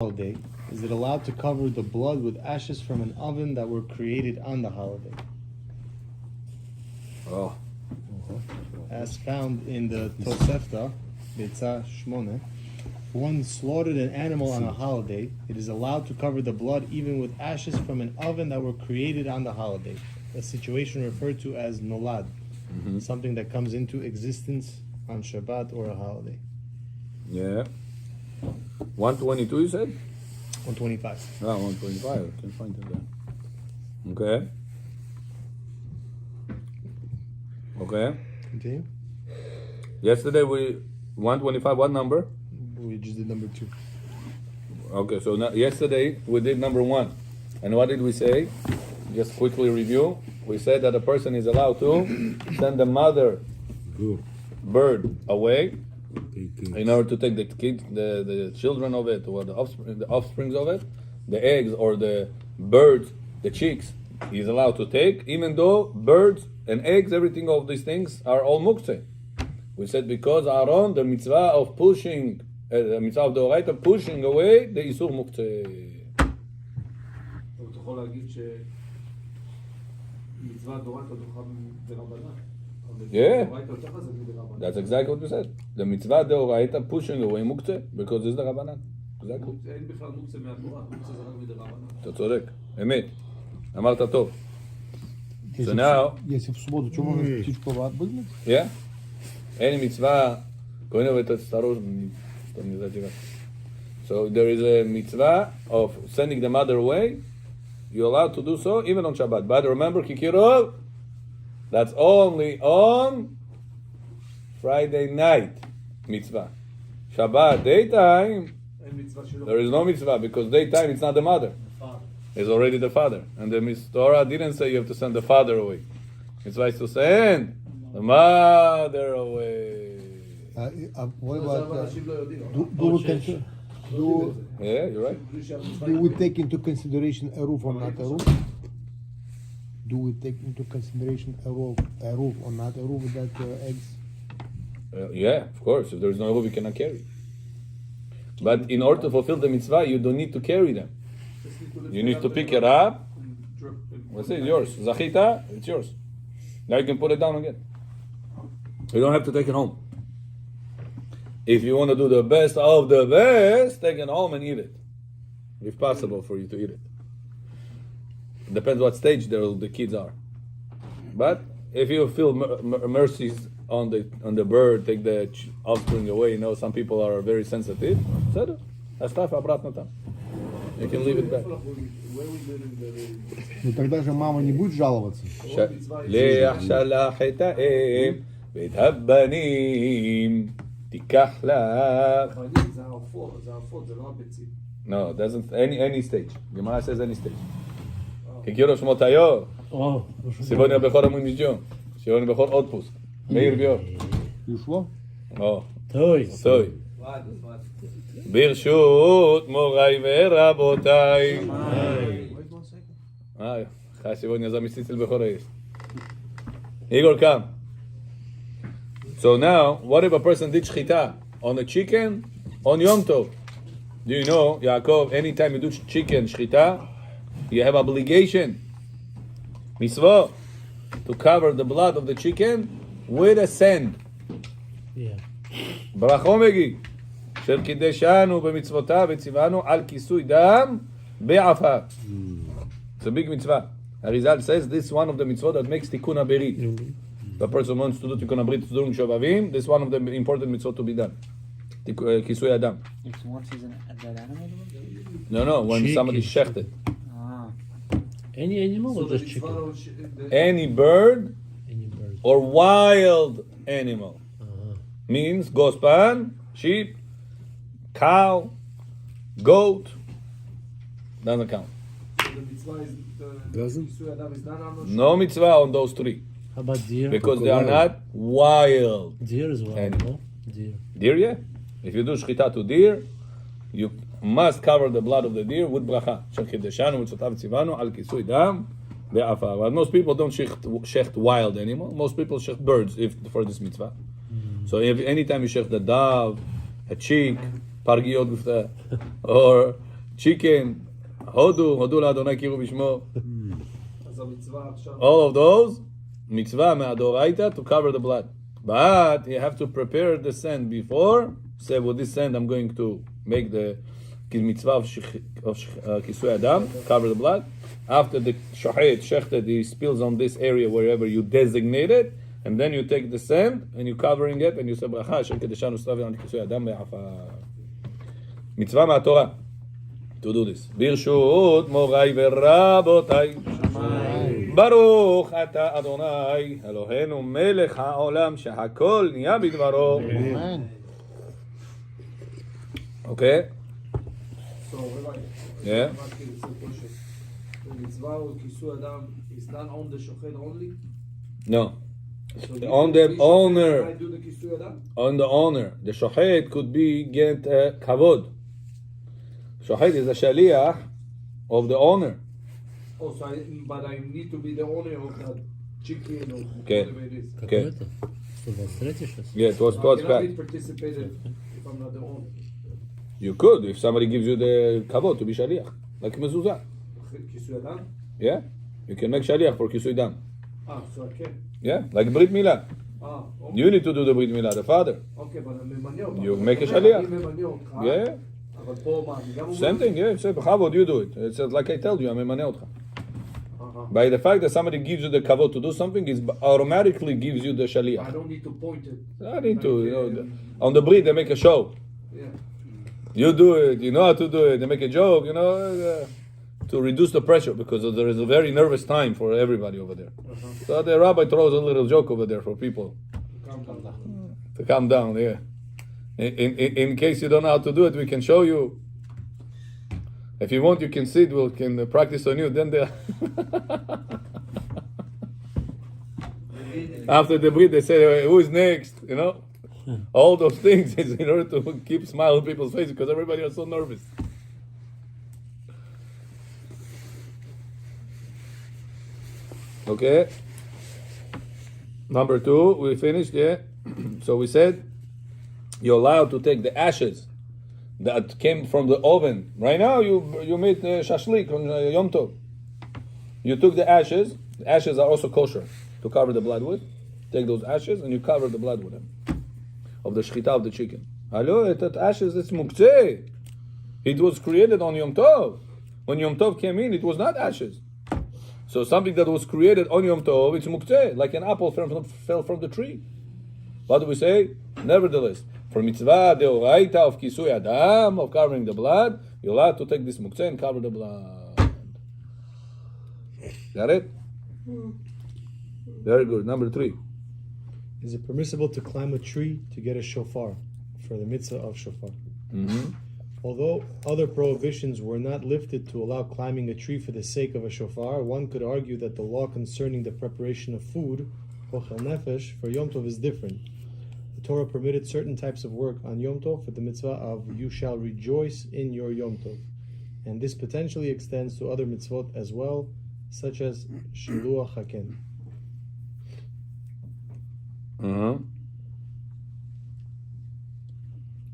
holiday, is it allowed to cover the blood with ashes from an oven that were created on the holiday? Oh. As found in the Tosefta, Beitza Shmone, one slaughtered an animal on a holiday, it is allowed to cover the blood even with ashes from an oven that were created on the holiday. A situation referred to as nolad, something that comes into existence on Shabbat or a holiday. Yeah. 122 you said? 125. Ah, 125. I can find it there. Okay. Okay. Continue. Yesterday we 125. What number? We just did number 2. Okay, so yesterday we did number 1. And what did we say? Just quickly review. We said that a person is allowed to send the mother bird away in order to take the kids, the children of it, or the offsprings of it, the eggs or the birds, the chicks, he is allowed to take, even though birds and eggs, everything of these things are all muktzeh. We said because Aaron, the mitzvah of pushing, the mitzvah of the Oraita, pushing away the isur muktzeh. אתה יכול להגיד שמצווה דורייתא דוחה דרבנן. Yeah, that's exactly what we said. The mitzvah deoraita pushing away muktzeh because it's the rabbanan. Exactly. אין בכלל מוקצה מהתורה, מוקצה זה רק מדרבנן. אתה צודק, אמת. אמרת טוב. So now, Если в субботу, что можно птичку отбыть? yeah, any mitzvah, so there is a mitzvah of sending the mother away. You're allowed to do so even on Shabbat. But remember, Kikirov, that's only on Friday night mitzvah. Shabbat, daytime, there is no mitzvah because daytime it's not the mother. It's already the father. And the Torah didn't say you have to send the father away. Mitzvah is to send the mother away. What about Yeah, you're right. do we take into consideration a roof or not a roof? Do we take into consideration a roof or not a roof with that eggs? Yeah, of course. If there is no roof, you cannot carry. But in order to fulfill the mitzvah, you don't need to carry them. You need to pick it up. What's it? Yours. Zachita, it's yours. Now you can put it down again. You don't have to take it home. If you want to do the best of the best, take it home and eat it. If possible for you to eat it. It depends what stage the kids are. But if you feel mercies on the bird, take the offspring away. You know, some people are very sensitive. You can leave it back. Ну тогда же мама не будет жаловаться. ליח שלח את האם ואת הבנים תיקח לך. זה העופות, זה לא הביצים. No, it doesn't. Any stage. Gemara says any stage. כקירו שמות היו. סיבוני הבכור המונג'ון. סיבוני הבכור עוד פוסק. מאיר ביור. Пришло? טוי. ברשות מוריי ורבותיי. Сегодня заместитель Бехора есть. Igor, come. So now, what if a person did shchita on a chicken on Yom Tov? Do you know, Yaakov, anytime you do chicken shchita, you have obligation, mitzvah, to cover the blood of the chicken with a sand. Yeah. ברachon megi, של קידשנו במצוותיו וציוונו על כיסוי דם בעפר. It's a big mitzvah. Arizal says this is one of the mitzvot that makes tikkun haberit. The person wants to do tikkun haberit during Shavavim. This is one of the important mitzvot to be done. Kisui adam. Once he's that animal? No, when Chicken. somebody shechted. Any animal or just chicken? Any bird Any bird. or wild animal. Means gospan, sheep, cow, goat. Doesn't count. No mitzvah on those 3. How about deer? Because they are not wild. Deer as well. Animal. No? Deer. Deer, yeah. If you do shchita to deer, you must cover the blood of the deer with bracha. But most people don't shecht wild animal. Most people shecht birds for this mitzvah. So if anytime you shecht the dove, a chick, pargiot or chicken, הודו לאדוני קירו בשמו. אז המצווה עכשיו... All of those, mitzvah me'adoraita to cover the blood. But you have to prepare the sand before. Say, with this sand I'm going to make the mitzvah of kisui adam, cover the blood. After the shechted, he spills on this area wherever you designate it, and then you take the sand and you're covering it, and you say bracha asher kedeshanu stavim al kisui adam me'afar. Mitzvah me'atorah to do this. Birshut morai v'rabotai. ברוך אתה אדוני אלוהינו מלך העולם שהכל נהיה בדברו. אוקיי? So, Rabbi, Yeah. the mitzvah of kisui adam is done on the shochet only? No. So On the owner. I do the kisui adam? On the owner. The shochet could be get kavod. Shochet is the shaliach of the owner. Oh, so but I need to be the owner of that chicken or Okay. whatever it is. Okay. Что Yeah, it was So I taught cannot back. be participated if I'm not the owner. You could if somebody gives you the kavod to be shaliach, like mezuzah. Kisui adam? Yeah, you can make shaliach for kisui dam. So I can. Yeah, like brit milah. Okay. You need to do the brit milah, the father. Okay, but אני ממנה אותך. You make a אני shaliach. ממנה אותך. Yeah. אבל פה מה, אני גם אומר... Same thing, yeah. Say, Chavod, you do it. It's like I told you, I'm ממנה אותך. By the fact that somebody gives you the kavod to do something, it automatically gives you the I shaliach. don't need to point it. I need to, you know, on the brit they make a show. Yeah. You do it, you know how to do it. They make a joke, you know, to reduce the pressure because there is a very nervous time for everybody over there. So the rabbi throws a little joke over there for people to calm down. Yeah. In case you don't know how to do it, we can show you. If you want, you can sit. We can practice on you. Then after the brit, they say, "Who is next?" You know, all those things is in order to keep smile on people's faces because everybody is so nervous. Okay. Number 2, we finished. Yeah. So we said you're allowed to take the ashes that came from the oven. Right now, you made shashlik on Yom Tov. You took the ashes. The ashes are also kosher to cover the blood with. Take those ashes and you cover the blood with them of the shchita of the chicken. Hello, that ashes is muktzeh. It was created on Yom Tov. When Yom Tov came in, it was not ashes. So something that was created on Yom Tov, it's muktzeh, like an apple fell from the tree. What do we say? Nevertheless, for mitzvah deoraita of kisui adam, of covering the blood, you're allowed to take this muktzeh and cover the blood. Got it? Very good. Number 3. Is it permissible to climb a tree to get a shofar for the mitzvah of shofar? Although other prohibitions were not lifted to allow climbing a tree for the sake of a shofar, one could argue that the law concerning the preparation of food, ochel nefesh, for Yom Tov is different. The Torah permitted certain types of work on Yom Tov for the mitzvah of you shall rejoice in your Yom Tov. And this potentially extends to other mitzvot as well, such as shiluach haken.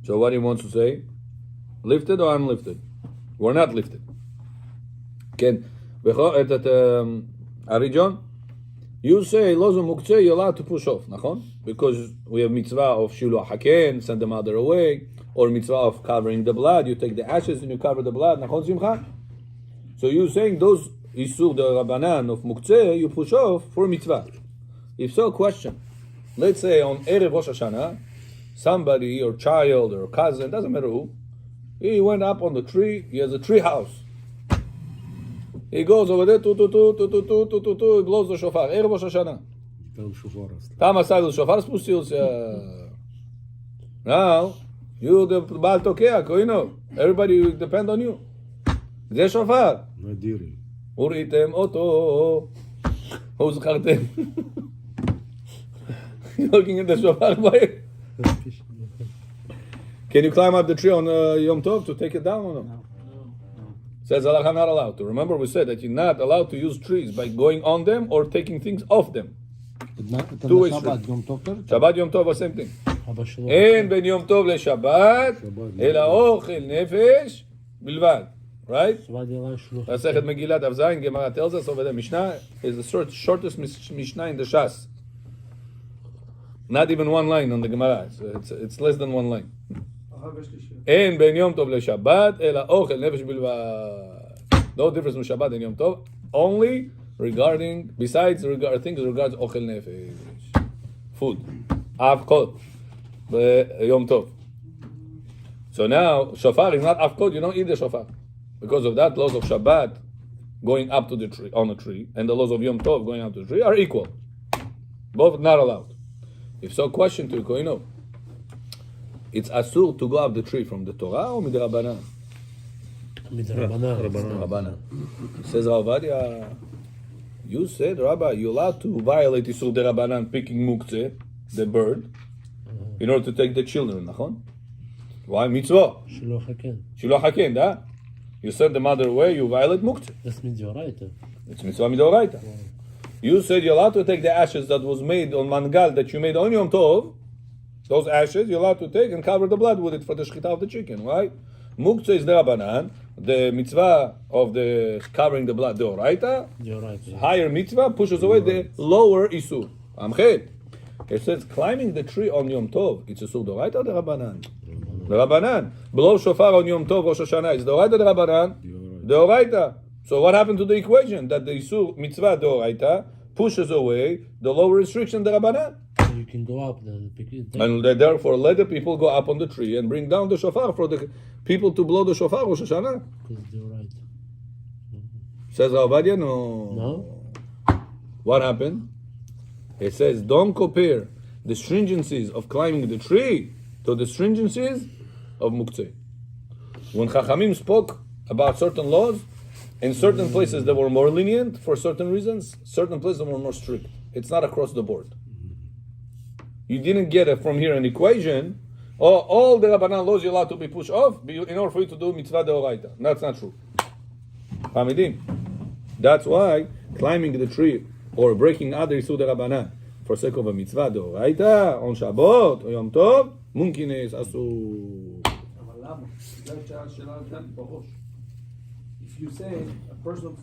So what he wants to say? Lifted or unlifted? We're not lifted. כן, הראשון, you say, לא זו מוקצה, you're allowed to push off, נכון? Because we have mitzvah of shiluach haken, send the mother away, or mitzvah of covering the blood, you take the ashes and you cover the blood, נכון שמחה? So you're saying those isur the rabbanan of muktzeh, you push off for mitzvah. If so, question. Let's say on Erev Rosh Hashanah, somebody, or child, or cousin, doesn't matter who, he went up on the tree, he has a tree house. He goes over there, he blows the shofar. Erev Rosh Hashanah. Tam asag shofar spustil. Now, you the Baal Tokea, you know, everybody depend on you. זה שופר. נדירי. וראיתם אותו. הוזכרתם. Looking at the shofar by. Can you climb up the tree on Yom Tov to take it down or no? No. Says Allah not allowed to. Remember we said that you're not allowed to use trees by going on them or taking things off them. Two ways. Shabbat Yom Tov, same thing. אין בין יום טוב לשבת, אלא אוכל נפש בלבד. right? Svadi Alan Shluch. Masechet Megillat Av Zayin, Gemara tells us over there. Mishnah is the shortest Mishnah in the Shas. Not even one line on the Gemara. It's less than one line. אין בין יום טוב לשבת, אלא אוכל נפש בלבד. No difference between Shabbat and Yom Tov, only besides things regards אוכל נפש. Food. Avkot. Yom Tov. So now, shofar is not avkot, you don't eat the shofar. Because of that, laws of Shabbat going up to the tree, on the tree, and the laws of Yom Tov going up to the tree are equal. Both not allowed. If so, question to you, it's asur to go up the tree from the Torah or midrabanan? Midrabanan. Says Ravadia, you said, Rabbi, you're allowed to violate Isur derabanan picking muktzeh, the bird, in order to take the children, nachon? Why mitzvah? Shiloh Haken. Shiloh haken, da? You send the mother away, you violate muktzeh. That's midioraita. It's mitzvah midoraita. You said you're allowed to take the ashes that was made on mangal that you made on Yom Tov. Those ashes you're allowed to take and cover the blood with it for the shechita of the chicken, right? Muktzeh is derabanan. The mitzvah of the covering the blood, the oraita. Higher mitzvah pushes away the lower isur. Amchet. It says climbing the tree on Yom Tov. It's isur doraita or derabanan? Derabanan. Blow shofar on Yom Tov Rosh Hashanah. It's doraita derabanan? Doraita. So what happened to the equation that the isur mitzvah doraita pushes away the lower restriction derabanan? You can go up then. And therefore let the people go up on the tree and bring down the shofar for the people to blow the shofar Rosh Hashanah. Because they're right. Says Ravadia, no. No? What happened? It says, don't compare the stringencies of climbing the tree to the stringencies of muktzeh. When Chachamim spoke about certain laws, in certain places they were more lenient for certain reasons, certain places they were more strict. It's not across the board. You didn't get it from here an equation. All the Rabbanan laws you're allowed to be pushed off in order for you to do mitzvah deoraita. That's not true. Hamidim. That's why climbing the tree or breaking other isur Rabbanan for sake of a mitzvah deoraita on Shabbat or Yom Tov, munkin is asur. אבל למה? זו השאלה כאן בראש. If you say a person,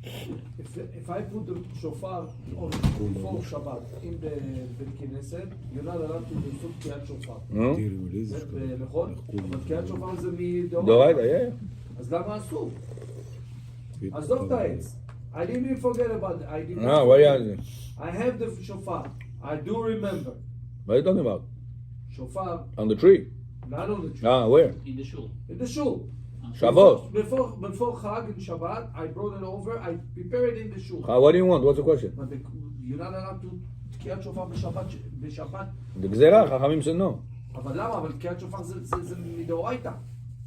if I put the shofar on before Shabbat in the Knesset, you're not allowed to do תקיעת שופר. נכון? אבל תקיעת שופר זה דאורייתא, אז למה אסור? עזוב את העץ. I didn't even forget about it. No, what are you I have the shofar. I do remember. What are you talking about? Shofar, On the tree? not on the tree. Where? In the shul. In the shul. Shabbat. Before Chag and Shabbat, I brought it over. I prepared it in the shul. What do you want? What's the question? But you're not allowed to תקיעת שופר בשבת. The גזירה, חכמים said no. אבל למה? אבל תקיעת שופר זה מדאורייתא.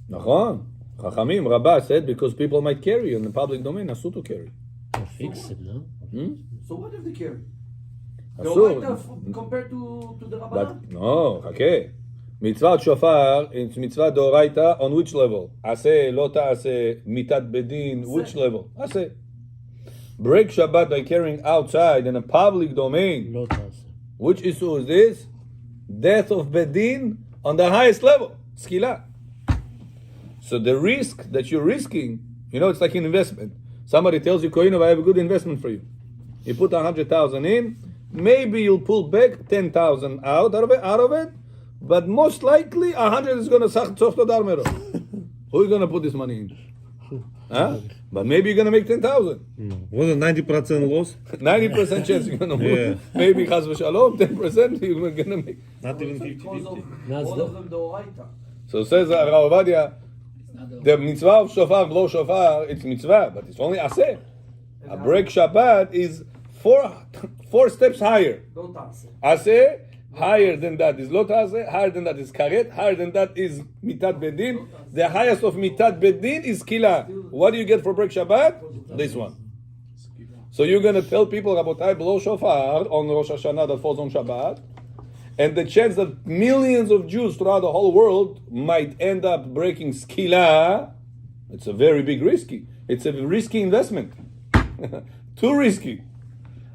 נכון. חכמים, רבה said because people might carry in the public domain, אסור to carry. Or fix it, no? So what if they carry? אסור. דאורייתא compared to the But רבנן. no, חכה. מצוות שופר, it's מצווה דאורייתא on which level? עשה, לא תעשה, מיתת בדין, which level? עשה. Break Shabbat by carrying outside in a public domain. לא תעשה. Which issue is this? Death of bedin on the highest level. Skila. So the risk that you're risking, it's like an investment. Somebody tells you, Koinov, I have a good investment for you. You put 100,000 in, maybe you'll pull back 10,000 out of it, but most likely 100 is going to soft to darmero. Who are you going to put this money in? Huh? But maybe you're going to make 10,000. Was it 90% loss? 90% chance you're going to move. Maybe chas v'shalom, 10% you're going to make. Not even Because 50-50. of all of them da'oraita. So says Rav Ovadia, the mitzvah of shofar, blow shofar, it's mitzvah, but it's only aseh. A break Shabbat is four steps higher. Don't answer. Aseh, higher than that is lo ta'aseh, higher than that is karet, higher than that is mitat bedin. The highest of mitat bedin is kila. What do you get for break Shabbat? This one. So you're going to tell people, Rabotai, blow shofar on Rosh Hashanah that falls on Shabbat, and the chance that millions of Jews throughout the whole world might end up breaking skila, it's a very big risky. It's a risky investment. Too risky.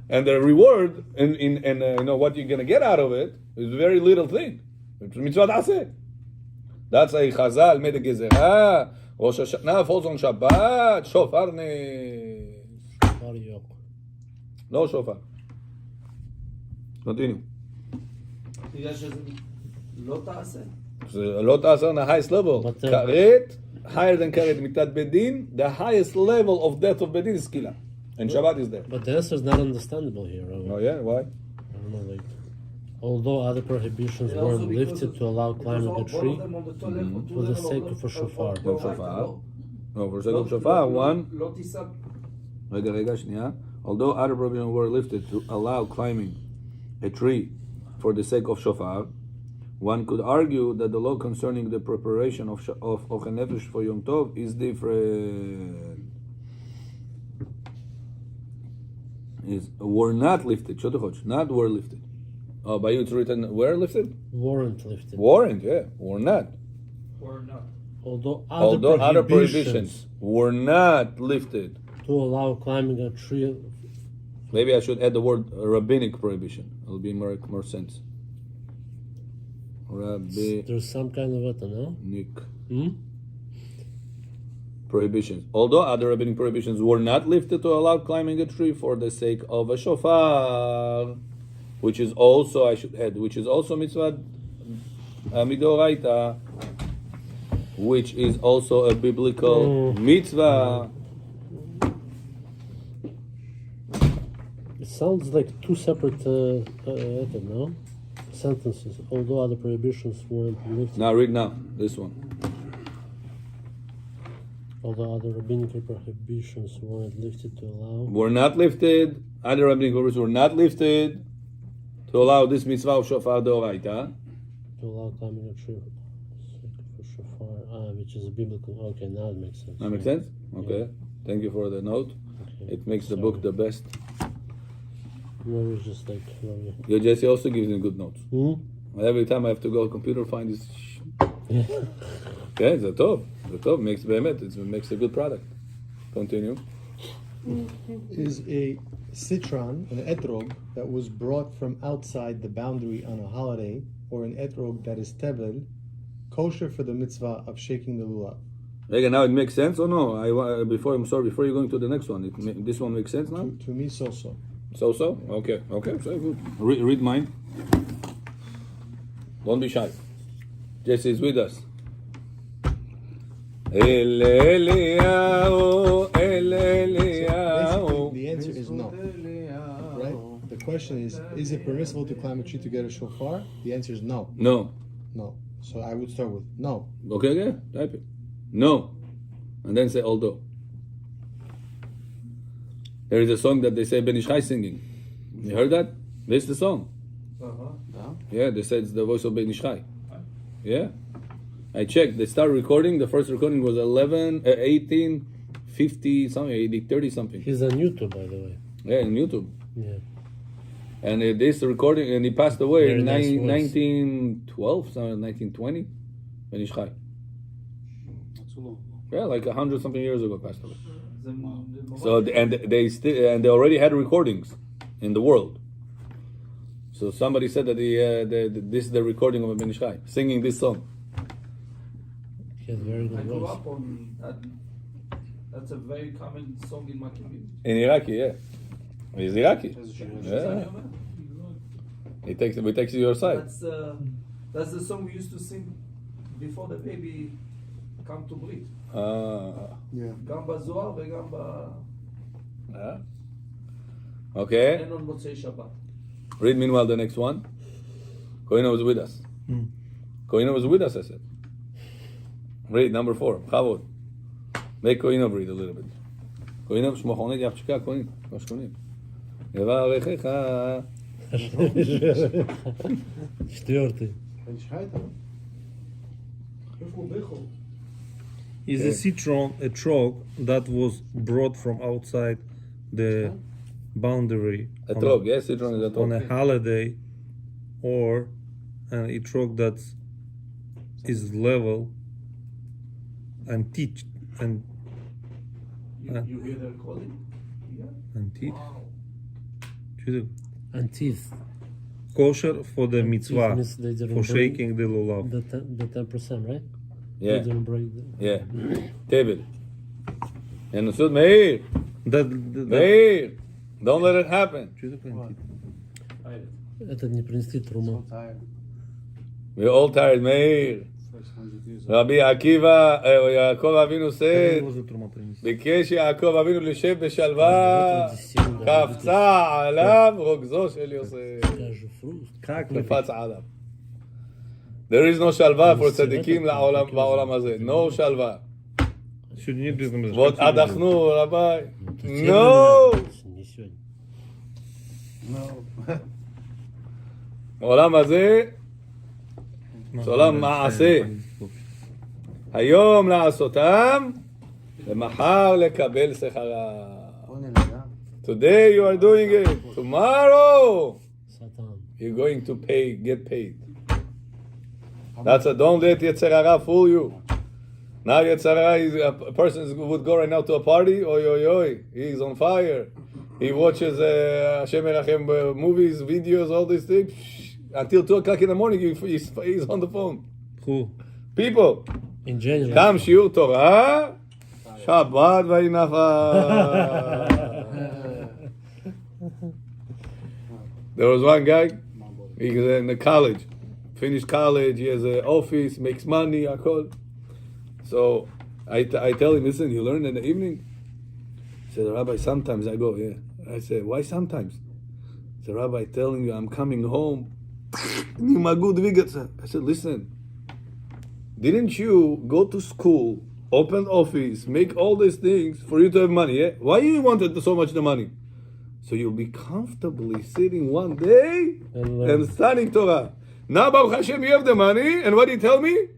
And the reward and what you're going to get out of it is a very little thing. It's mitzvah aseh. That's a chazal made a gezerah Rosh Hashanah falls on Shabbat. Shofar ne. Shofar yok. No shofar. Continue. בגלל שזה לא תעשה. So, לא תעשה on the highest level. But, Karet, higher than karet mitat bedin, the highest level of death of bedin is kila. And Shabbat is there. But the answer is not understandable here. Rabbi. Oh yeah, why? I don't know, like, although other prohibitions And also weren't because lifted to allow climbing a all of tree, them on the two level, two for the level sake of of a shofar. No shofar. No, for sake of shofar, one. לא תישא. רגע, שנייה. Although other prohibitions were lifted to allow climbing a tree for the sake of shofar, one could argue that the law concerning the preparation of a nefesh for Yom Tov is different. Were not lifted. Not were lifted. Oh, by you it's written were lifted? weren't lifted. Weren't, yeah. Were not. Or not. Although Other prohibitions were not lifted. to allow climbing a tree, Maybe I should add the word rabbinic prohibition. It'll be more sense. Rabbinic there's some kind of it, no? prohibitions. Although other rabbinic prohibitions were not lifted to allow climbing a tree for the sake of a shofar, which is also, I should add, which is also mitzvah midoraita, which is also a biblical mitzvah. It sounds like two separate, no? Sentences. Although other prohibitions weren't lifted, Now read now, this one. although other rabbinic prohibitions weren't lifted to allow. Were not lifted, other rabbinic prohibitions were not lifted to allow this mitzvah of shofar deoraita. To allow climbing a tree for shofar, which is a biblical. Okay, now it makes sense. That makes sense? Okay. Thank you for the note. Okay. It makes the book the best. Maybe it's just like. Your Jesse also gives me good notes. Hmm? Every time I have to go computer find this. Okay, זה טוב. זה טוב, makes באמת, it makes a good product. Continue. Is a citron, an etrog, that was brought from outside the boundary on a holiday, or an etrog that is tevel, kosher for the mitzvah of shaking the lulav? Again, now it makes sense or no? Before you're going to the next one, this one makes sense now? To me, so. So? Okay, so good. Read mine. Don't be shy. Jesse is with us. Basically, the answer is no. Right? The question is it permissible to climb a tree to get a shofar? The answer is no. No. No. So I would start with no. Okay, type it. No. And then say although. There is a song that they say Ben Ish Chai singing. You heard that? This is the song. Yeah, they said it's the voice of Ben Ish Chai. Yeah. I checked. They started recording. The first recording was 1850 something, 30 something. He's on YouTube, by the way. Yeah, on YouTube. Yeah. And this recording, and he passed away Very in nice voice. 1912, something, 1920. Ben Ish Chai. Yeah, like 100 something years ago passed away. So they already had recordings in the world. So somebody said that this is the recording of Ben Ish Chai singing this song. He has very I good grew voice. up on that. That's a very common song in my community. In Iraqi, yeah. He's Iraqi. Yeah. We takes you to your side. That's the song we used to sing before the baby come to breathe. Yeah. גם בזוהר וגם Okay. אין on מוצאי שבת. Read meanwhile the next one. Koina was with us. Koina was with us, I said. Read number 4. Chavod. Make Koina read a little bit. Koina שמו חונית יחצ'קה קונית. לא שקונית. יברכך. Четвертый. Is a citron a trog that was brought from outside the boundary Etrog, yes, citron is on a etrog. holiday, or an etrog that is level and teach and You hear the recording? Yeah. and teach And teeth. kosher for the mitzvah means they didn't for bring shaking the lulav. The 10%, right? Yeah. Didn't break the... Yeah. Table. And Sud Meir. That Meir. Don't let it happen. Это не принести труму. We're all tired, Meir. Rabbi Akiva, Yaakov Avinu said, ביקש יעקב אבינו לשב בשלווה, קפצה עליו רוגזו של יוסף. קפץ עליו. There is no שלווה for צדיקים בעולם הזה. No שלווה. ועוד אנחנו, רבי. No! Не сегодня. העולם הזה זה עולם מעשה. היום לעשותם ומחר לקבל שכרה. Today you are doing it. Tomorrow Satan. you're going to get paid. That's a don't let Yetzer Hara fool you. Now Yetzer Hara is a person would go right now to a party. Oy oy oy, he's on fire. He watches Hashem Erachem movies, videos, all these things. Until 2 o'clock in the morning, he's on the phone. Who? People, In January. come shiur Torah, Shabbat vayinacha. There was one guy, he's in the college, finished college, he has an office, makes money, akol. So I tell him, listen, you learn in the evening? He said, Rabbi, sometimes I go, yeah. I said, why sometimes? He said, Rabbi, telling you I'm coming home. I said, listen, didn't you go to school, open office, make all these things for you to have money? Yeah? Why you wanted so much the money? So you'll be comfortably sitting one day and studying Torah. Now, Baruch Hashem, you have the money, and what do you tell me?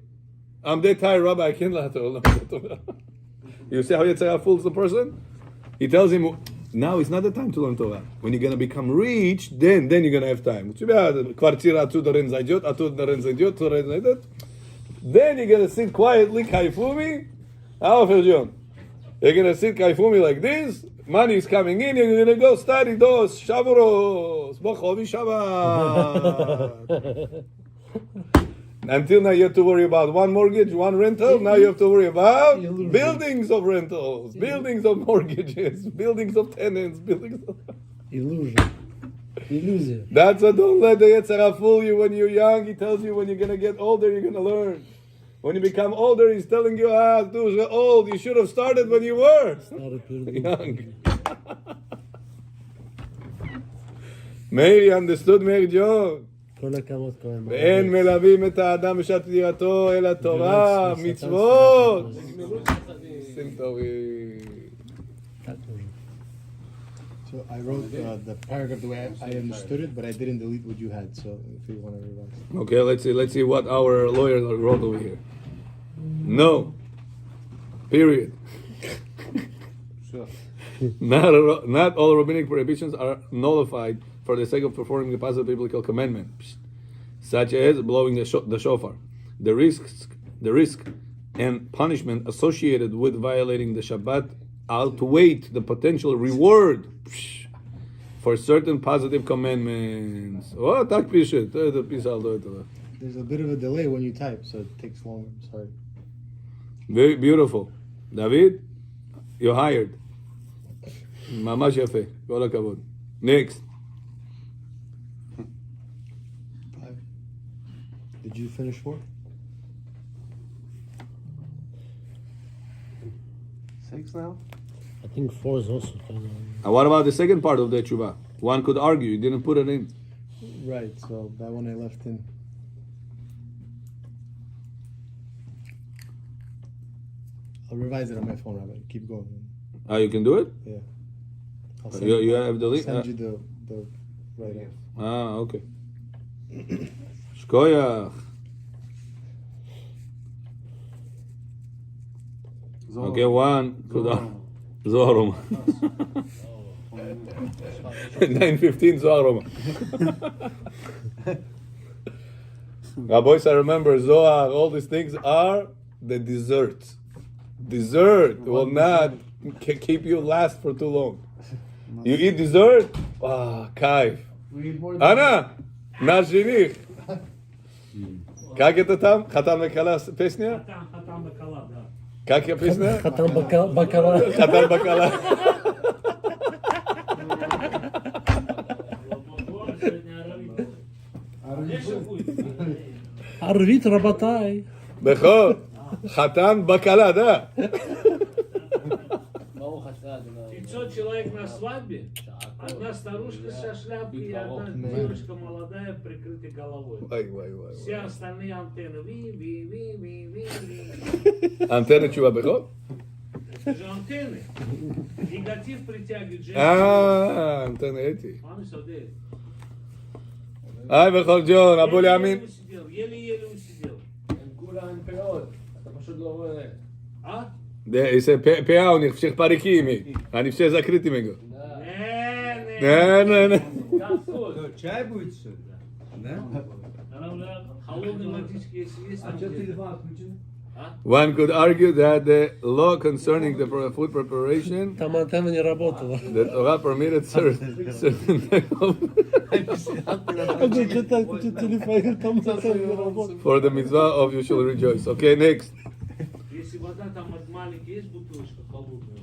I'm dead tired, Rabbi, I can't learn Torah. You see how Yetzer Hara fools the person? He tells him, now is not the time to learn Torah. When you're going to become rich, then you're going to have time. Then you're going to sit quietly, kaifumi. How for John? You're going to sit kaifumi like this. Money is coming in. You're going to go study those Shavuos. Bochovi Shabbat. Until now you have to worry about one mortgage, one rental. Now you have to worry about buildings of rentals, buildings of mortgages, buildings of tenants, buildings of... Illusion. Illusion. That's what don't let the Yetzer Hara fool you when you're young. He tells you when you're going to get older, you're going to learn. When you become older, he's telling you, dude, you're old. You should have started when you were young. Mary understood Mary John. כל הכבוד כהן. ואין מלווים את האדם בשעת ידיעתו אלא תורה, מצוות. So I wrote the paragraph the way I understood it, but I didn't delete what you had. So if you want to revise. Okay, let's see what our lawyer wrote over here. No. Period. Not all rabbinic prohibitions are nullified for the sake of performing the positive biblical commandment, such as blowing the shofar. The risk and punishment associated with violating the Shabbat outweigh the potential reward for certain positive commandments. Oh, there's a bit of a delay when you type, so it takes longer. Sorry. Very beautiful. David, you're hired. Mamash yafe. Kol hakavod. Next. Did you finish 4? 6 now? I think 4 is also kind of... And what about the second part of the tshuva? One could argue, you didn't put it in. Right, so that one I left in. I'll revise it on my phone, Rabbi. Keep going. You can do it? Yeah. I'll You have the link? send you the right answer. Okay. Shkoyach. Okay, one. Zohar. 9:15 Zohar. Boys, I remember Zohar, all these things are the desserts. Dessert will not keep you last for too long. You eat dessert? Kaif. Anna, nasz жених. Как это там? Хатан Мекала песня? Как я песня? Хатан бакала. Хатан бакала. Арвит работай. Бехо, хатан бакала, да? 500 человек на свадьбе, одна старушка со шляпкой и одна девушка молодая прикрыта головой. Вай. Все остальные антенны. Ви. Антенна чува, бехо? Это же антенны. Негатив притягивает женщину. Антенна эти. Он сюда. היי בכל ג'ון, אבו לימין. еле усидел. הם כולם עם פאות, אתה פשוט לא רואה. זה פאה, הוא נפשך פריקי, אני חושב закрытый מגו. Не. Чай будет что ли? Да? Холодной водички, если есть. А что телефон отключен? One could argue that the law concerning the food preparation, Там антенна не работала. the Torah permitted certain type of Там антенна не работала. for the mitzvah of you shall rejoice. Okay, next. Если вода там от маленькой есть бутылочка холодная.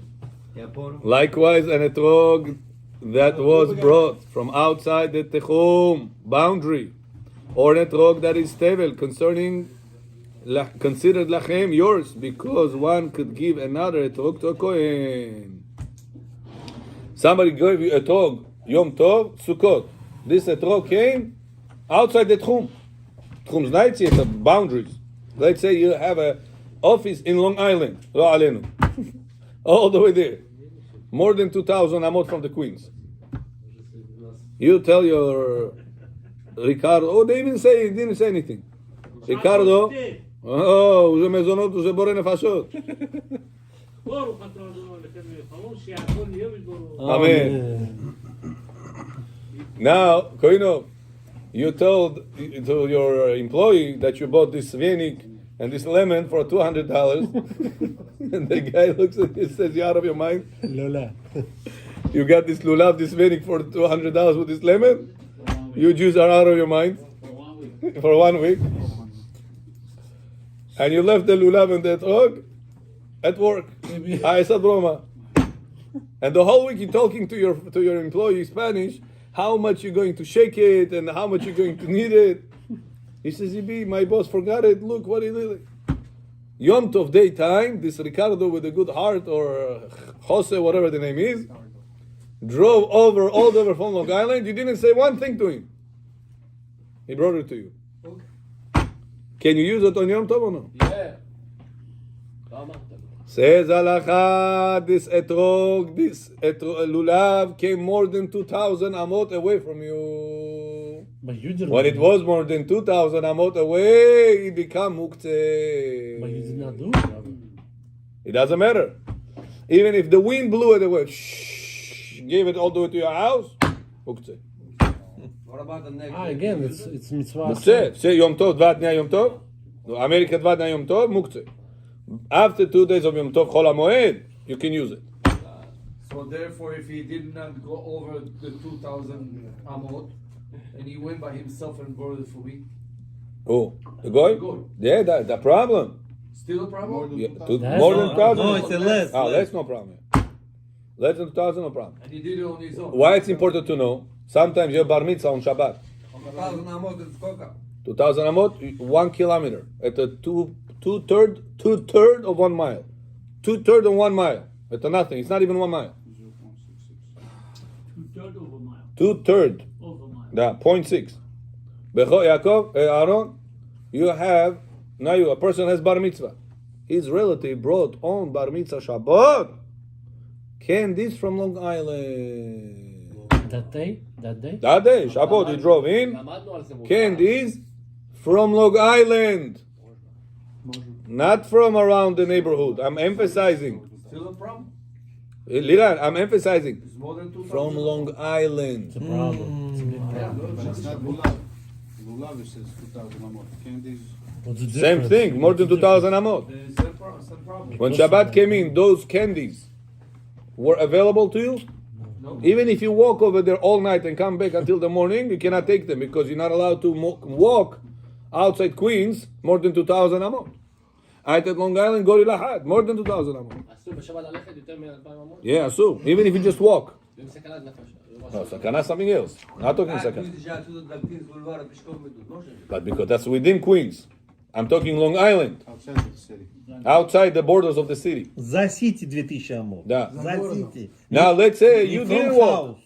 Я понял. Likewise, an etrog that was brought from outside the techum boundary, or an etrog that is tevel concerning considered lachem yours, because one could give another etrog to a kohen. Somebody gave you etrog Yom Tov Sukkot. This etrog came outside the tchum. Tchum знаете, it's the boundaries. Let's say you have a office in Long Island, Lo Alenu, all the way there, more than 2,000 amot from the Queens. You tell your Ricardo, oh, they didn't say anything. Ricardo, oh, זה מזונות וזה בורא נפשות. ברוך אתה אדוני לכם מלחמות, שהכל יהיה בדברו. Amen. Now, Koino, you told to your employee that you bought this venik and this lemon for $200, and the guy looks at you and says, "You out of your mind? Lola. You got this lulav, this venik for $200 with this lemon? You Jews are out of your mind for 1 week." And you left the lulav and the etrog at work. I said, Roma. And the whole week you're talking to your employee Spanish, how much you're going to shake it and how much you're going to knead it. He says, "Ibi, my boss forgot it. Look what he did." Yom Tov daytime, this Ricardo with a good heart, or Jose, whatever the name is, drove all over from Long Island. You didn't say one thing to him. He brought it to you. Can you use it on Yom Tov or no? Yeah. לא אמרת לי. Says halacha, this lulav came more than 2,000 amot away from you. But you didn't. When it was more than 2,000 amot away, it became But you muktzeh. did not do it, Rabbi. It doesn't matter. Even if the wind blew it away, gave it all the way to your house, muktzeh. What about the next? Again, it's mitzvah. Muktzeh. Say Yom Tov, 2 dnia Yom Tov. America 2 dnia Yom Tov, muktzeh. After 2 days of Yom Tov, Chol HaMoed, you can use it. So therefore, if he did not go over the 2,000 amot, and he went by himself and brought it for me, Oh, the goy? Goy. Yeah, the problem. still a problem? Yeah, That's more than not- 2,000? No, it's a less. Less, no problem. Less than 2,000, no problem. And he did it on his own. Why it's important to know? Sometimes you have bar mitzvah on Shabbat. 1,000 אמות זה סקוקה. 2,000 amot, 1 kilometer. At a two-third of 1 mile. 2/3 of 1 mile. At a nothing. It's not even 1 mile. 2/3 of a mile. 2/3. Of a mile. Yeah, 0.6. Becho Yaakov, Aaron, you have, now a person has bar mitzvah. His relative brought on bar mitzvah Shabbat candies from Long Island. That day? That day, Shabbat, he drove in. למדנו על זה מותר. Candies from Long Island, not from around the neighborhood. I'm emphasizing. Still a problem? Liran, I'm emphasizing. It's more than 2,000. From Long Island. It's a problem. It's a big problem. But it's not lulav. Lulav it says 2,000 amot. Candies. What's the Same difference? thing, more than 2,000 amot. Same problem. When Shabbat came in, those candies were available to you. No. Even if you walk over there all night and come back until the morning, you cannot take them because you're not allowed to walk outside Queens more than 2,000 amot. היית את Long Island, גורילה אחת, more than 2,000 אמות. אסור בשבת ללכת יותר מ-2,000 אמות? Yeah, אסור. Even if you just walk. ואם סכנת נפש. No, סכנה something else. Not talking סכנה. But because that's within Queens. I'm talking Long Island. Outside of the city. Outside the borders of the city. За Сити 2000 амот. Да. За Сити. Now let's say you From didn't walk. house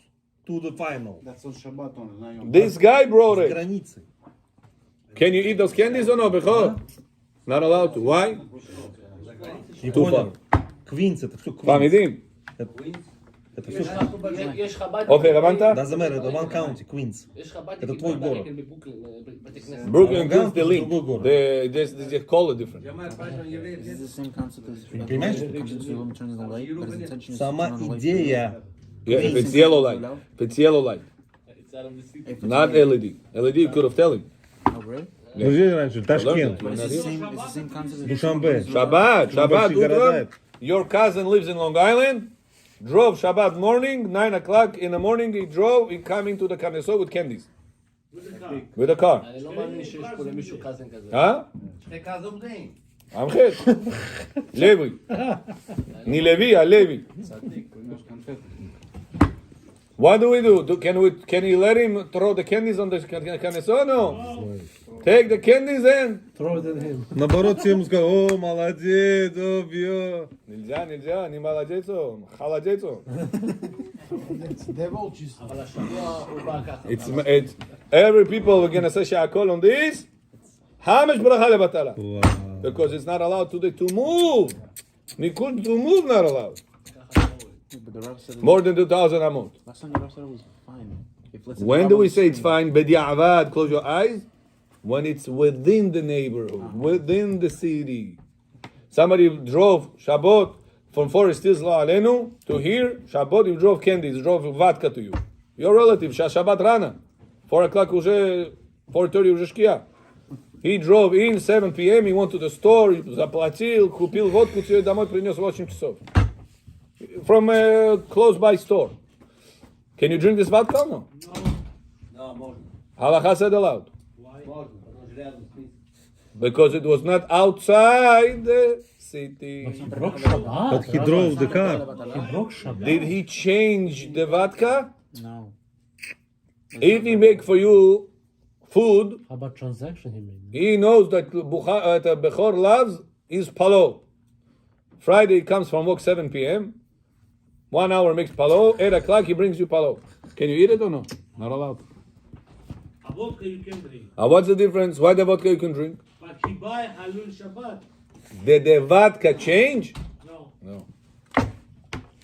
to the final. That's on Shabbat only. Not Yom This guy brought С it. границы. Can you eat those candies or no, Bechor? Not allowed to. Why? И Too понял. Квинс, это все Квинс. פעמידים. Это все יש חב"ד... עופר, הבנת? Doesn't matter, это one county, Queens. יש חב"ד... Это твой город. בברוקלין, בתי כנסת. Brooklyn gives the Другой link. город. They call it different. This is the same concept as Понимаешь? when turning the light, but his intention is to Сама turn on the light. идея. Yeah, if it's yellow light. If it's yellow light. It's out of the city. If it's Not red. LED. LED you could have told him. Oh, really? Ну, где раньше? Ташкент. But it's the same concept. Душанбе. Shabbat, Shabbat, большие города. Udram. Your cousin lives in Long Island. Drove Shabbat morning, 9 o'clock in the morning. He drove. He coming to the Knesset with candies. With a car. אני לא מאמין שיש פה למישהו קאזן כזה. Huh? שתי כזובדים. Amchet. Levi. Ni Levi, a Levi. What do we do? Can you let him throw the candies on the Knesset? No. Take the candies and throw it at him. Наоборот, всем сказал, о, молодец, о, бьё. Нельзя, не молодецом, холодецом. אבל השבוע הוא בא ככה. It's every people are gonna say shakol on this. Hamish bracha lebatala. Wow. Because it's not allowed today to move. Nikun to move not allowed. But the Rav said it More than 2,000 amot. last time the Rav said it was fine. If, let's say, When the do Rav we was say it's saying- fine? Bediavad, close your eyes. When it's within the neighborhood, within the city. Somebody drove Shabbat from Forest Hills La Alenu to here. Shabbat, he drove candies, he drove vodka to you. Your relative, Shabbat Rana. 4 o'clock, 4:30 уже шкия. He drove in 7 p.m. He went to the store, заплатил, купил водку, тебе домой принес 8 часов. From a close by store. Can you drink this vodka? No. לא, מוזן. Halacha said allowed. מוזן. Because it was not outside the city. ברוק שבת? But he drove the car. ברוק שבת? Did he change the vodka? No. If he make for you food, How about transaction he made? he knows that Bechor loves is palo. Friday he comes from work 7 p.m. 1 hour makes palo. 8 o'clock he brings you palo. Can you eat it or no? Not allowed. A vodka you can drink, What's the difference? Why the vodka you can drink? but he buy Halul Shabbat. Did the vodka change? No. No.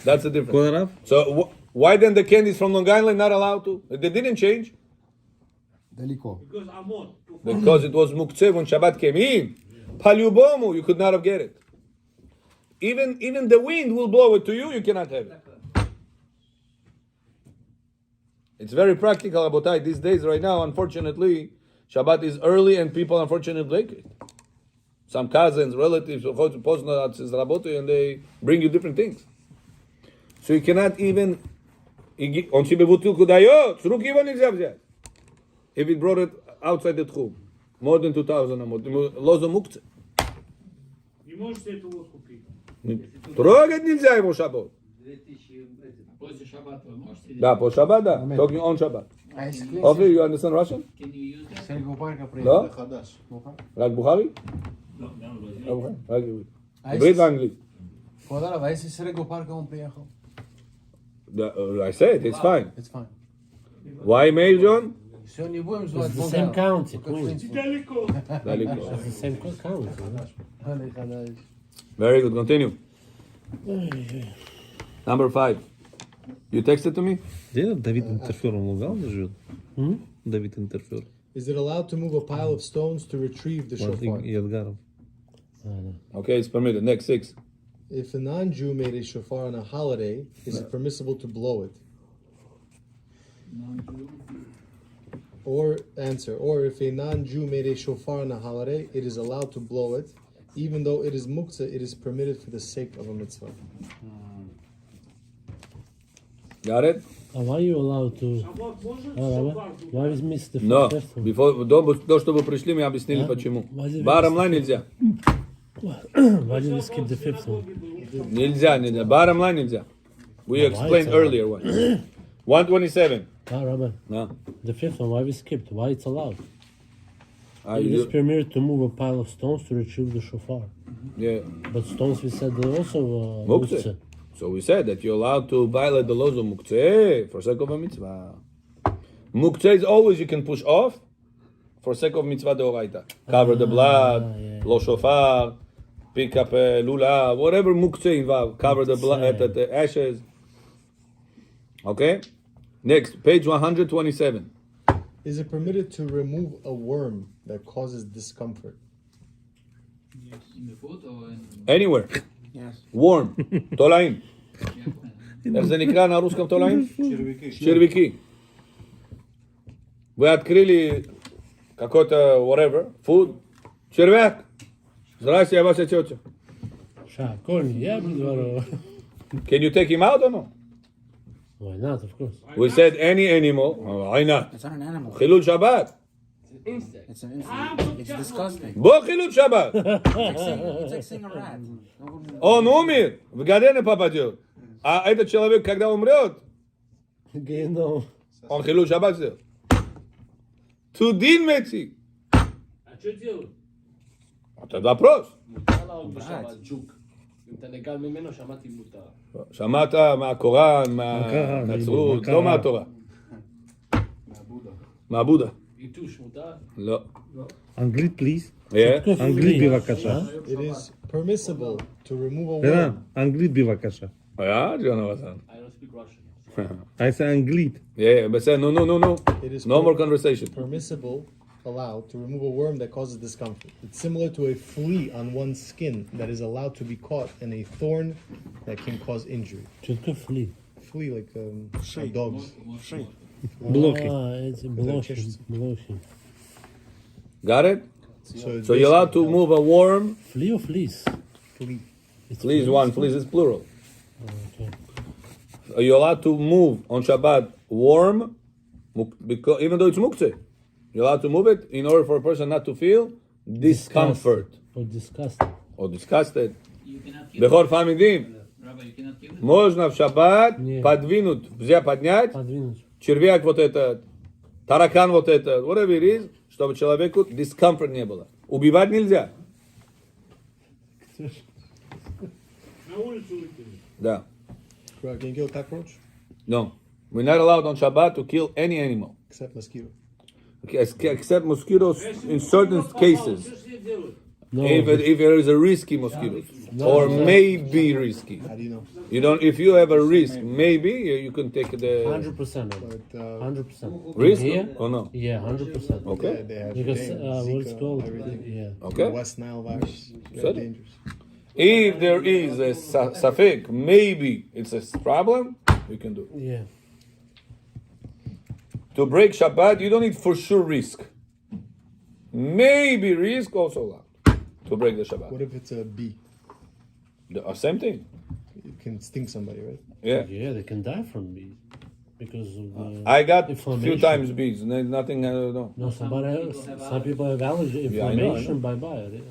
That's the difference. Куда, Рав? So why then the candies from Long Island not allowed to? They didn't change Далеко. Because Amot. because it was muktzeh when Shabbat came in. Palyubomu, you could not have get it. Even the wind will blow it to you. You cannot have it. It's very practical, Abotai. These days, right now, unfortunately, Shabbat is early and people unfortunately break it. Some cousins, relatives, and they bring you different things. So you cannot even. If it brought it outside the tchum, more than 2,000 amot, lozo muktzeh. Не можете эту водку пить. Трогать нельзя ему Шаббат. 2000. После шаббата вы можете? Да, по Шаббат, да. Talking on Shabbat. Ofer, you understand Russian? Can you use that? לא? חדש. רק בוכרי? No, no, no. לא בוכרי, רק עברית. עברית ואנגלית. כבוד הרב, איזה סרגו פארק הוא פייחו? I said, it's fine. It's fine. Why, Meir John? Сегодня будем It's звать the same county, Далеко. Далеко. It's the same county. Very good, continue. Number 5. You texted to me? Где Давид Интерфер, он в Лугане живет? Давид Интерфер. Is it allowed to move a pile of stones to retrieve the Вот shofar? и Едгаров. Okay, it's permitted. Next, 6. If a non-Jew made a shofar on a holiday, is it permissible to blow it? Or if a non-Jew made a shofar on a holiday, it is allowed to blow it, even though it is muktzah, it is permitted for the sake of a mitzvah. Got it? Why are you allowed to? Шаббат может Rabbi, шафар why is missed the No. first one? Before, до, чтобы пришли, мы объяснили почему. Why is it Bottom line нельзя. Why did we skip the fifth one? Нельзя, нельзя. Bottom line, нельзя. We Why explained it's earlier one. 127. Rabbi, No. the fifth one, why we skipped? Why it's allowed? Ah, It is you- permitted to move a pile of stones to retrieve the shofar. yeah. But stones, we said, they're also Muktzeh. muktzeh. So we said that you're allowed to violate the laws of muktzeh for sake of a mitzvah. Muktzeh is always you can push off for sake of mitzvah deoraita. Cover the blood, yeah. blow shofar, pick up a lulav, whatever muktzeh involved. Cover the blood, the ashes. Okay? Next, page 127. Is it permitted to remove a worm that causes discomfort? In the foot or in... Anywhere. Yes. Worm. תולעים. איך זה נקרא на русском תולעים? червяки. Вы открыли какой-то whatever, food, червяк. Здрасте, я ваша тетя. Shakol, yeah, bro. Can you take him out or no? Why not, of course. We said any animal. Why not? It's not an animal. חילול שבת. It's an insect. It's disgusting. בוא חילול שבת. It's like seeing a rat. Он умер. В горе не попадет. А этот человек, когда умрет, No. он חילול שבת сделал. Тудин меци. А что делать? Это вопрос. מותר להרוג בשבת ג'וק. אם אתה נגע ממנו, שמעתי מותר. שמעת מהקוראן, מהנצרות, מהקוראן. לא מהתורה. מהבודה. יתוש מותר? לא. אנגלית, please. Yeah. אנגלית בבקשה. It is permissible to remove a ערן, worm. אנגלית בבקשה. Yeah, Jonathan. I don't speak Russian. I say אנגלית. Yeah, but say no. It is No more conversation. permissible, allowed to remove a worm that causes discomfort. It's similar to a flea on one's skin that is allowed to be caught and a thorn that can cause injury. Чутка flea. Flea like on dogs. Блоки. It's blocking. Got it? So, it's So you're allowed to basically move a worm. Flea or fleece? flea. It's Fleas one, fleas is plural. Okay. Are you allowed to move on Shabbat worm, because, even though it's muktzeh? You're allowed to move it in order for a person not to feel discomfort Or disgusting. or disgusted. You cannot kill Бехор фамидим. Rabbi, you cannot kill it. Можно в шаббат Нет. подвинуть, взять, поднять, Подвинуть. червяк вот этот, таракан вот этот, whatever it is, чтобы человеку discomfort не было. Убивать нельзя. На улицу выкинуть. Да. Can you kill a cockroach? No. We're not allowed on Shabbat to kill any animal. Except mosquito. Okay, except mosquitoes in certain cases. Что с ней делать? No. If there is a risky mosquito, or maybe risky. How do you know? You don't. If you have a risk, maybe you can take the 100%. But 100%. risk Here? or no. Yeah, 100%. Okay. they have Because things, what's Zika, called? everything. Yeah. Okay. West Nile virus. Very Said it. dangerous. If there is a safek, maybe it's a problem, you can do it. Yeah. To break Shabbat, you don't need for sure risk. Maybe risk also allowed to break the Shabbat. What if it's a bee? The same thing. It can sting somebody, right? Yeah. Yeah, they can die from bees because of I got a inflammation. few times bees. Nothing. I don't know. No, somebody else. Some people have allergy, Yeah, I know, I inflammation. Bye-bye.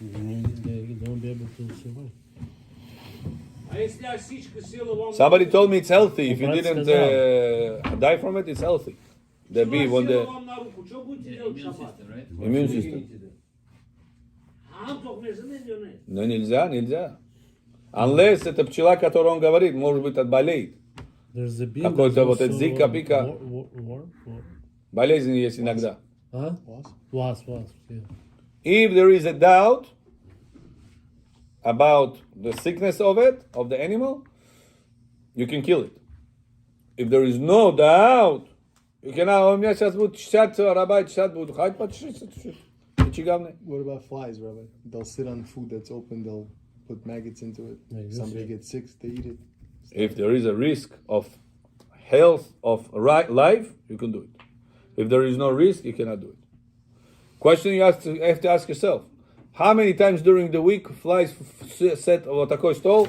They won't be able to survive. А если осичка села вам... Somebody told me it's healthy. If you Brad didn't сказал. die from it, it's healthy. The bee, when села the вам на руку, что будете делать в Immune шаббат? system, right? immune system. А, только не жене, не. Но нельзя. Unless это пчела, которую он говорит, может быть, отболеет. There's a bee. Какой-то there's вот этот also зика, пика. Worm? Болезнь есть иногда. Huh? Wasp? Wasp, yeah. If there is a doubt about the sickness of it, of the animal, you can kill it. If there is no doubt, you can, у меня сейчас будут чесать, рабай чесать будут, хоть почешите. What about flies, Rabbi? They'll sit on food that's open, they'll put maggots into it. Yeah, yes, Somebody yeah. gets sick, they eat it. If there is a risk of health, of life, you can do it. If there is no risk, you cannot do it. Question you have to ask yourself. How many times during the week flies set вот такой стол?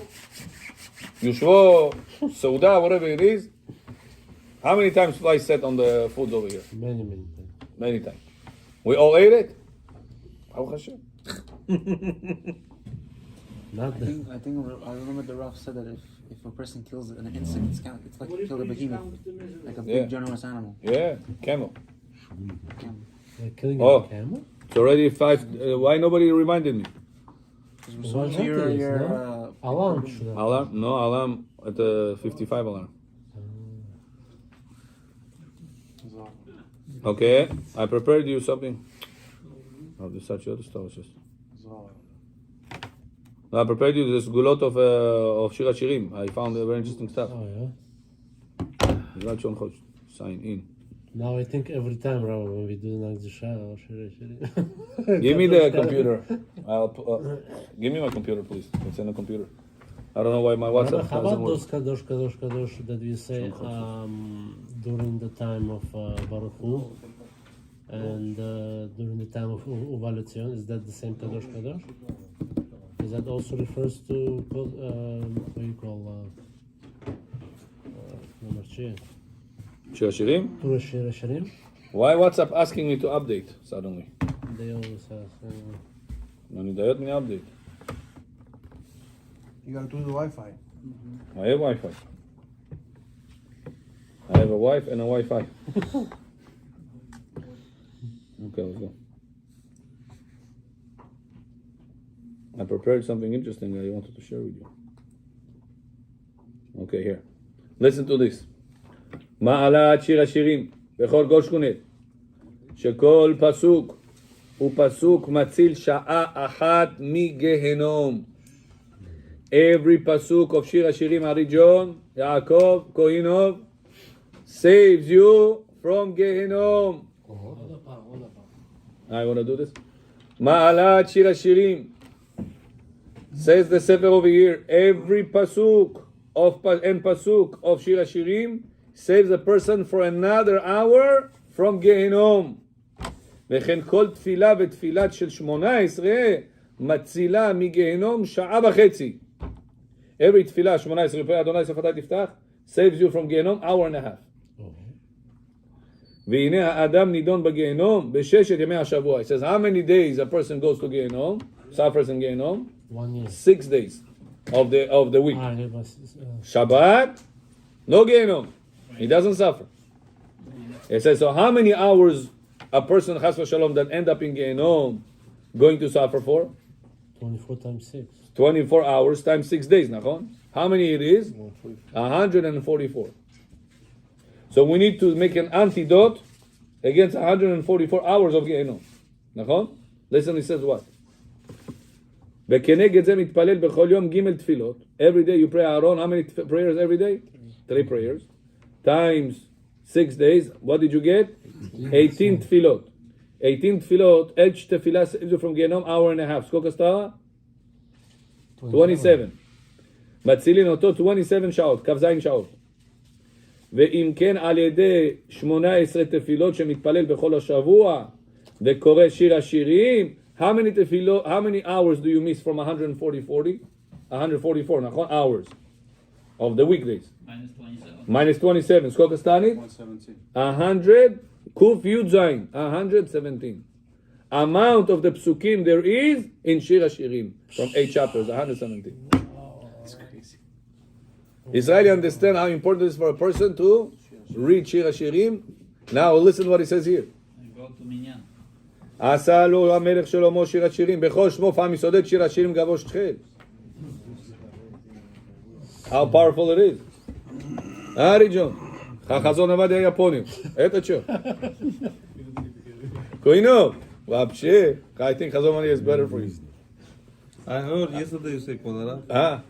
Yushvo, Sauda, whatever it is. How many times flies set on the foods over here? Many times. Many times. We all ate it? Baruch Hashem. Not the. I remember the Rav said that if a person kills an insect, it's like he killed a behemoth, like a big generous animal. Yeah, camel. They're killing Oh. a camel? It's already 5. Why nobody reminded me? So your Alarm should have. Alarm? No, alarm at the 55 alarm. Okay, I prepared you something. Oh, this such other stuff. Just. I prepared you this gulot of Shir HaShirim. I found a very interesting stuff. Oh yeah. Sign in. Now I think every time, Rabbi, when we do the Nagdisha or Shir. Give me the computer. Give me my computer, please. It's in the computer. I don't know why my WhatsApp How doesn't about work. those kadosh that we say during the time of Baruch Hu and during the time of Uva Letzion? Is that the same kadosh? Is that also refers to what do you call Shir HaShirim? to Shir HaShirim? Why WhatsApp asking me to update suddenly? They always ask. אני דייט me update. You gotta do the Wi-Fi. I have Wi-Fi. I have a wife and a Wi-Fi. Okay, let's go. I prepared something interesting I wanted to share with you. Okay, here. Listen to this. מעלת שיר השירים בכל גושקונת שכל פסוק הוא פסוק מציל שעה אחת מגהנום. Every pasuk of Shir HaShirim Harijon, Yaakov, Kohinov, saves you from Gehenom. I want to do this. Ma'alat Shir HaShirim. Says the Sefer over here, every pasuk of Shir HaShirim saves a person for another hour from Gehenom. וכן כל תפילה ותפילת של 18 מצילה מגהנום שעה וחצי. Every תפילה 18 לפני אדוני שפתי תפתח saves you from Gehenom hour and a half. והנה האדם נידון בגיהנום בששת ימי השבוע. It says how many days a person goes to Gehenom, suffers in Gehenom? 1 year. 6 days of the week. Shabbat, no Gehenom. He doesn't suffer. It says so how many hours a person chas v'shalom that end up in Gehenom going to suffer for? 24 times 6. 24 hours times 6 days, nachon? How many it is? 144. So we need to make an antidote against 144 hours of Gehenom. Nachon? Listen, he says what? וכנגד זה מתפלל בכל יום ג' תפילות. Every day you pray Aaron. How many prayers every day? 3 prayers. Times 6 days. What did you get? 18 תפילות. 18 תפילות, each תפילה saves you from Gehenom hour and a half. סקוק הסתרה? 27. מצילין אותו 27 שעות, כ"ז שעות. ואם כן על ידי 18 תפילות שמתפלל בכל השבוע וקורא שיר השירים, how many hours do you miss from 144, נכון? Hours of the weekdays. Minus 27. סקוק הסתרנית? 100, קוף י' ז', 117. Amount of the psukim there is in Shir HaShirim from 8 chapters, 117. That's crazy. Israeli understand how important it is for a person to read Shir HaShirim. Now listen what he says here. go to Minyan. עשה לו המלך שלמה שיר השירים, בכל שמו פעם יסודד שיר השירים גבוה שתחל. How powerful it is. John. חזון עבדי היפונים. Это что? Koinov. Вообще, I think Chazon Mani is better for you. I heard yesterday you say Kodara. Ah.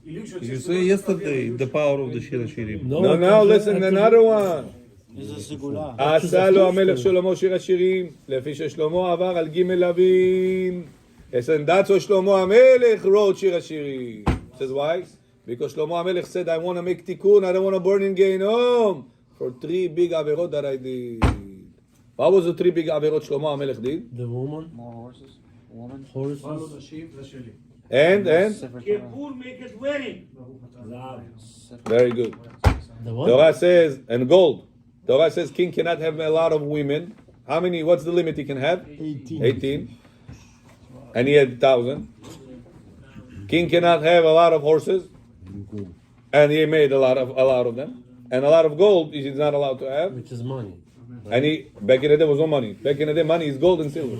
You say yesterday the power of the Shir HaShirim. No, now listen another one. עשה לו המלך שלמה שיר השירים, לפי ששלמה עבר על ג' לווין. And that's why שלמה המלך wrote שיר השירים. Says why? Because שלמה המלך said, I want to make tikkun, I don't want to burn in Gehenom for 3 big עבירות that I did. What was the 3 big עבירות שלמה המלך did? The woman. More horses. Woman. Horses. And? Kippur make it wedding. Very good. The what? Torah says, and gold. Torah says king cannot have a lot of women. How many? What's the limit he can have? 18. And he had 1,000. King cannot have a lot of horses, and he made a lot of them, and a lot of gold he's not allowed to have. Which is money. And back in the day was no money. Back in the day, money is gold and silver.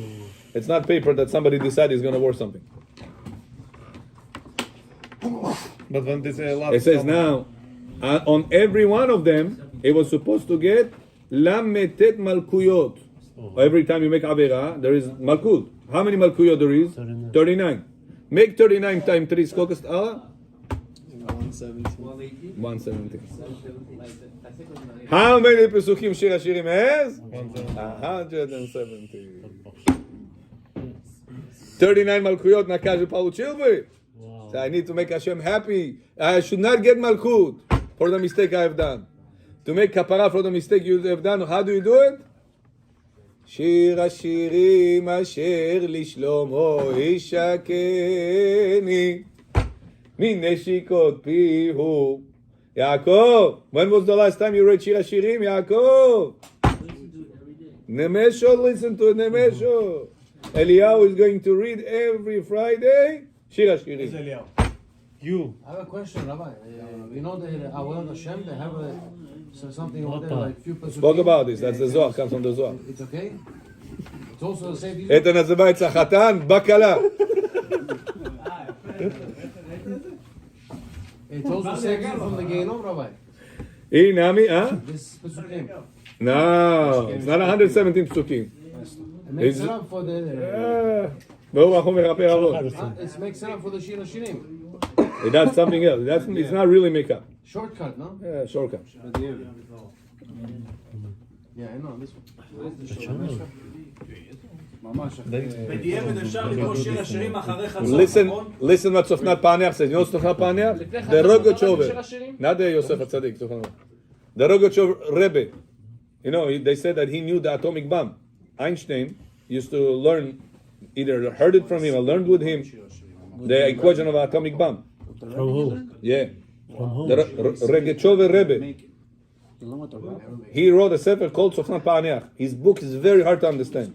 It's not paper that somebody decided is going to worth something. But when they say a lot, It says now, on every one of them, it was supposed to get lametet malkuyot. Every time you make avera, there is malkut. How many malkuyot there is? 39. Make 39 times 3 skokast Allah. 117. How many pesukim Shir Hashirim has? 170. 39 malkuyot na kaže получил бы. So I need to make Hashem happy. I should not get malkut for the mistake I have done. To make kapara for the mistake you have done, how do you do it? שיר השירים אשר לשלמה ישקני מנשיקות פיהו. Yaakov, when was the last time you read Shir Hashirim, Yaakov? Nemesho, listen to Nemesho. Eliyahu is going to read every Friday Shir Hashirim. you. I have a question, Rabbi. You know the Avodah Hashem, they have something over there, like few pesukim. Spoke about this, that's the Zohar, comes from the Zohar. It's okay? It's also the same thing? Это называется хатан бакала. It's also the same thing from the Gehinom, Rabbi. Nami, huh? This pesukim. No, it's not 117 psukim. It makes it up for the... It makes it up for the Shir Hashirim. does something else. It's not really makeup. Shortcut, no? Yeah, shortcut. Yeah, I know, this one. בדיעבד אפשר לקרוא שיר השירים אחרי חצות, נכון? Listen what Sofnat Paneach says. You know Sofnat Paneach? The Rogachover. Not the Yosef HaTzadik. The Rogachover Rebbe. You know, they said that he knew the atomic bomb. Einstein used to learn, either heard it from him or learned with him, the equation of atomic bomb. From who? Yeah. From who? The Rogachover Rebbe. He wrote a sefer called Sofnat Paneach. His book is very hard to understand.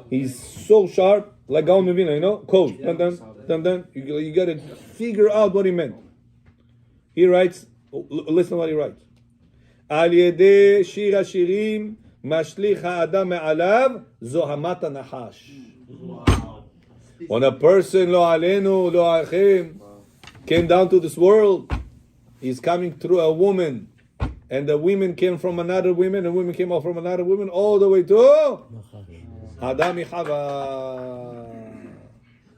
He's so sharp, like Gaon Mevina, you know, code. Then you got to figure out what he meant. He writes, listen to what he writes. Al yedei shir hashirim mashlich ha'adam me'alav zohamat ha'nahash. When a person, lo alenu, lo achim, came down to this world, he's coming through a woman. And the women came from another woman, and women came out from another woman, all the way to Adam Chava.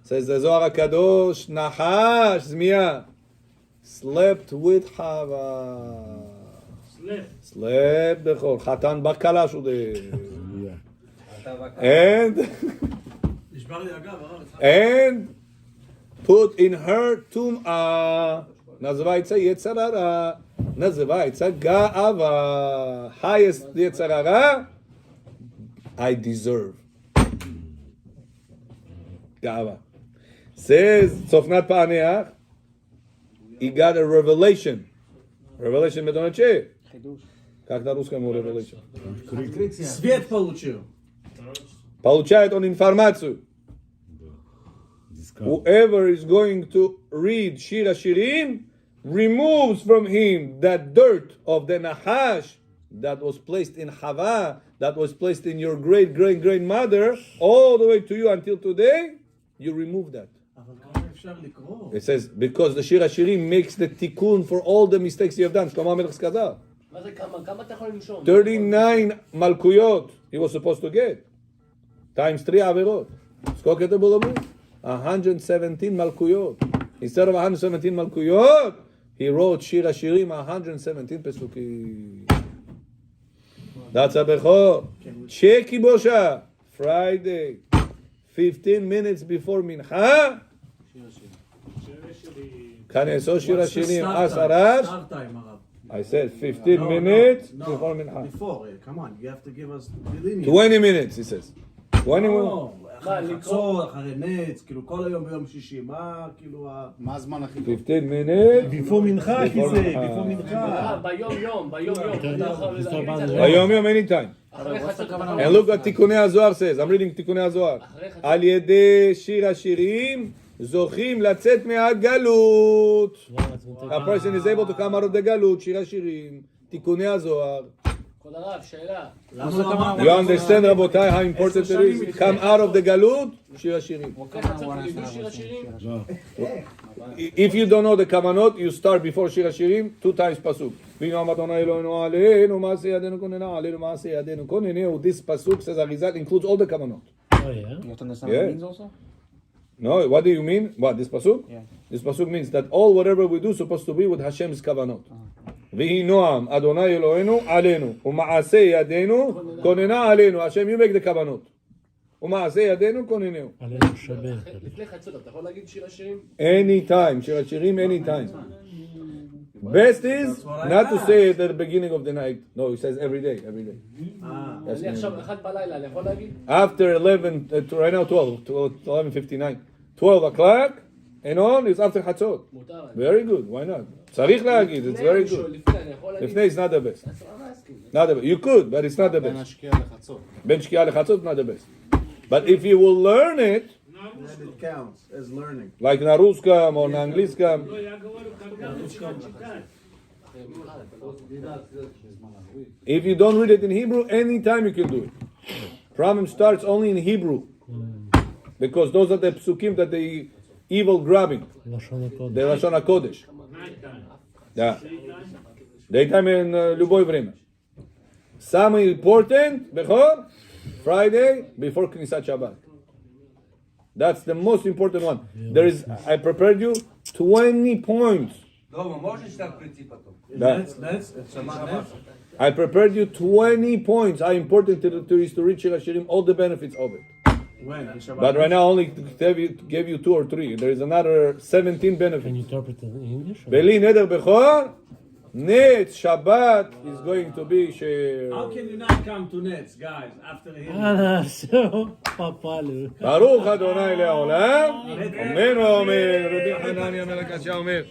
Says the Zohar HaKadosh, Nahash, Zmiya, slept with Chava. Slept bechol. Chatan bakala shude. And put in her tum'ah. Nazvaitza Yetzarara. Nazvaitza Ga'ava. Highest Yetzarara I deserve. Ga'ava. Says Sofnat Paneach, he got a revelation. Revelation Medonche. Как на русском revelation? Свет получил. Получает он информацию. Whoever is going to read Shir Hashirim removes from him that dirt of the Nahash that was placed in Hava, that was placed in your great-great-grandmother, all the way to you until today, you remove that. It says, because the Shir Hashirim makes the tikkun for all the mistakes you have done. 39 malkuyot he was supposed to get. Times 3 averot. 117 malkuyot. Instead of 117 malkuyot, he wrote Shir Hashirim 117 pesukim. That's a bechor. Cheki Bosha. Friday. 15 minutes before Mincha. Kaneso Shir Hashirim Asarash. I said 15 minutes before Mincha. Before, come on, you have to give us 20 minutes, he says. 20 minutes. חצור, אחרי נץ, כאילו כל היום ביום שישי, מה כאילו מה הזמן הכי טוב? 15 minutes. Before מנחה, כי זה, before מנחה. ביום. ביום, anytime. And look what תיקוני הזוהר says. I'm reading תיקוני הזוהר. על ידי שיר השירים זוכים לצאת מהגלות. Well, it's gonna take A person is able to come out of the גלות, שיר השירים, תיקוני הזוהר. כבוד הרב, שאלה. You understand, רבותיי, how important it is? Come out of the גלות, שיר השירים. איך צריך לביא שיר השירים? If you don't know the כוונות, you start before שיר השירים, 2 times פסוק. וינועם אדוני אלוהינו עלינו, מעשה ידינו כוננה, עלינו מעשה ידינו כוננהו. This pasuk says a result includes all the כוונות. Oh, yeah? You have to understand what it means also? No, what do you mean? What, this pasuk? Yeah. This pasuk means that all whatever we do is supposed to be with Hashem's kavanot. Vihi noam Adonai Eloheinu alenu u'ma'aseh yadenu konena alenu. Hashem, you make the kavanot. U'ma'aseh yadenu koneneu. עלינו שבת. לפני חצות, אתה יכול להגיד שיר השירים? Anytime, shir hashirim, anytime. Best is not to say it at the beginning of the night. No, he says every day, every day. That's אני עכשיו 1 בלילה, אני יכול להגיד? after 11, right now 11:59, 12 o'clock and on is after חצות. מותר לי. Very good, why not? צריך להגיד, it's very good. לפני, אני יכול להגיד? לפני is not the best. אז אני לא מסכים. Not the best. You could, but it's not the בין best. השקיעה לחצות. בין שקיעה לחצות, not the best. But if you will learn it, And it counts as learning. like na russkam or na angliskam, לא, я говорю, когда начинать читать. if you don't read it in Hebrew, anytime you can do it. Problem starts only in Hebrew. Because those are the psukim that the evil grabbing. לשון הקודש. The Lashon HaKodesh. Nighttime. Yeah. Daytime. Daytime in любое время. Самый important, Bechor, Friday, before Knesset Shabbat. That's the most important one. There is, I prepared you 20 points. That's Shabbat. I prepared you 20 points. How important it is to reach Shir Hashirim, all the benefits of it. When? On Shabbat. But right now, I only gave you 2 or 3. There is another 17 Can benefits. you interpret it in English? or- Beli Neder Bechor, Netz Shabbat is going to be Shir. How can you not come to Nets, guys, after hearing? so, פפלו. ברוך אדוני לעולם, אמן ואמן, רבי חנניה מלך קדשיה אומר.